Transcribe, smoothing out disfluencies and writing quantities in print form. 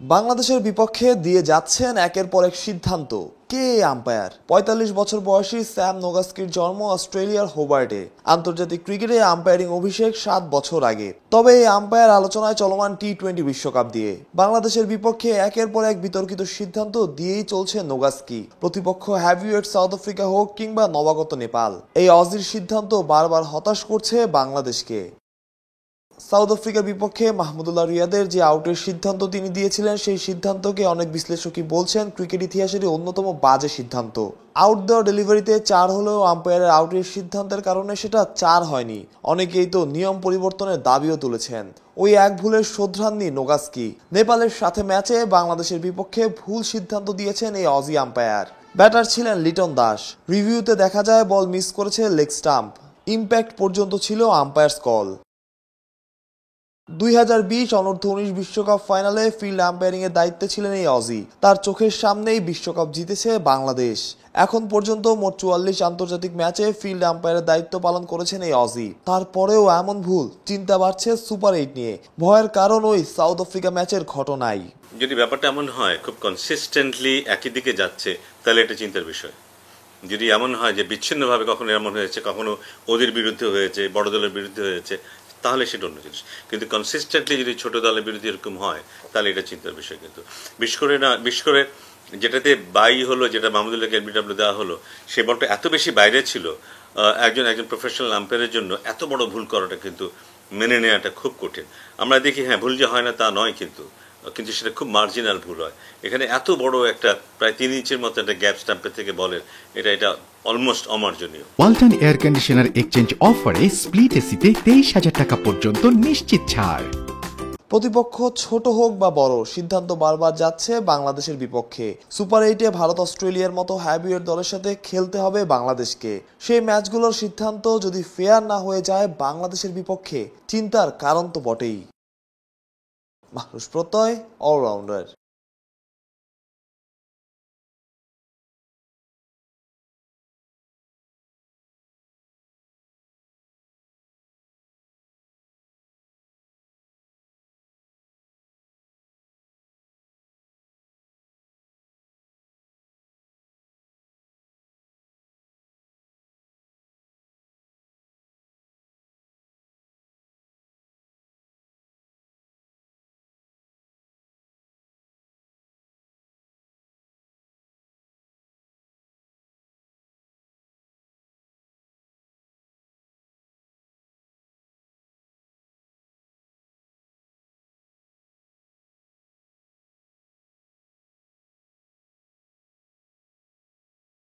বাংলাদেশের বিপক্ষে দিয়ে যাচ্ছেন একের পর এক সিদ্ধান্ত। কে আম্পায়ার? ৪৫ বছর বয়সী স্যাম নোগাস্কির জন্ম অস্ট্রেলিয়ার হোবার্টে। আন্তর্জাতিক ক্রিকেটে আম্পায়ারিং অভিষেক ৭ বছর আগে। তবে এই আম্পায়ার আলোচনায় চলমান টি-20 বিশ্বকাপ দিয়ে বাংলাদেশের বিপক্ষে একের পর এক বিতর্কিত সিদ্ধান্ত দিয়েই চলছে নোগাস্কি। প্রতিপক্ষ হ্যাভিওয়েট সাউথ আফ্রিকা হোক কিংবা নবাগত নেপাল, এই অজির সিদ্ধান্ত বারবার হতাশ করছে বাংলাদেশকে। সাউথ আফ্রিকার বিপক্ষে মাহমুদুল্লাহ রিয়াদের যে আউটের সিদ্ধান্ত তিনি দিয়েছিলেন, সেই সিদ্ধান্তকে অনেক বিশ্লেষকই বলছেন ক্রিকেট ইতিহাসের অন্যতম বাজে সিদ্ধান্ত। আউট দেওয়া ডেলিভারিতে ৪ হলেও আম্পায়ারের আউটের সিদ্ধান্তের কারণে সেটা ৪ হয়নি। অনেকেই তো নিয়ম পরিবর্তনের দাবিও তুলেছেন। ওই এক ভুলের শোধরাননি নোগাস্কি। নেপালের সাথে ম্যাচে বাংলাদেশের বিপক্ষে ভুল সিদ্ধান্ত দিয়েছেন এই অজি আম্পায়ার। ব্যাটার ছিলেন লিটন দাস। রিভিউতে দেখা যায় বল মিস করেছে লেগ স্টাম্প। ইম্প্যাক্ট পর্যন্ত ছিল আম্পায়ার্স কল। ২০২০ অনূর্ধ্ব-১৯ বিশ্বকাপ ফাইনালে ফিল্ড আম্পায়ারিং এর দায়িত্বে ছিলেন এই অজি। তার চোখের সামনেই বিশ্বকাপ জিতেছে বাংলাদেশ। এখন পর্যন্ত মোট ৪৪ আন্তর্জাতিক ম্যাচে ফিল্ড আম্পায়ারের দায়িত্ব পালন করেছেন এই অজি। তারপরেও এমন ভুল, চিন্তা বাড়ছে সুপার ৮ নিয়ে। ভয়ের কারণ ওই সাউথ আফ্রিকা ম্যাচের ঘটনাই। যদি ব্যাপারটা এমন হয় খুব কনসিস্টেন্টলি একই দিকে যাচ্ছে, তাহলে এটা চিন্তার বিষয়। যদি এমন হয় যে বিচ্ছিন্নভাবে কখনো এমন হয়েছে, কখনো ওদের বিরুদ্ধে হয়েছে, বড় দলের বিরুদ্ধে হয়েছে, তাহলে সেটা অন্য জিনিস। কিন্তু কনসিস্টেন্টলি যদি ছোট দলের বিরুদ্ধে এরকম হয়, তাহলে এটা চিন্তার বিষয়। কিন্তু বিশেষ করে যেটাতে বাই হলো, যেটা মাহমুদুল্লাহকে এলবিডব্লিউ দেওয়া হলো, সে বলটা এত বেশি বাইরে ছিল, একজন প্রফেশনাল আম্পায়ারের জন্য এত বড় ভুল করাটা কিন্তু মেনে নেওয়াটা খুব কঠিন। আমরা দেখি হ্যাঁ, ভুল যে হয় না তা নয়, কিন্তু সেটা খুব মার্জিনাল ভুল হয়। এখানে এত বড় একটা প্রায় ৩ ইঞ্চির মতো একটা গ্যাপ স্ট্যাম্পের থেকে বলের, এটা অলমোস্ট অমার্জনীয়। ওয়ালটন এয়ার কন্ডিশনার এক্সচেঞ্জ অফারে স্প্লিট এসিতে ২৩,০০০ টাকা পর্যন্ত নিশ্চিত ছাড়। প্রতিপক্ষ ছোট হোক বা বড়, সিদ্ধান্ত বারবার যাচ্ছে বাংলাদেশের বিপক্ষে। সুপার ৮-এ ভারত অস্ট্রেলিয়ার মতো হ্যাভিওয়েট দলের সাথে খেলতে হবে বাংলাদেশকে। সেই ম্যাচগুলোর সিদ্ধান্ত যদি ফেয়ার না হয়ে যায় বাংলাদেশের বিপক্ষে, চিন্তার কারণ তো বটেই। মাহরুজ প্রত্যয়, অলরাউন্ডার।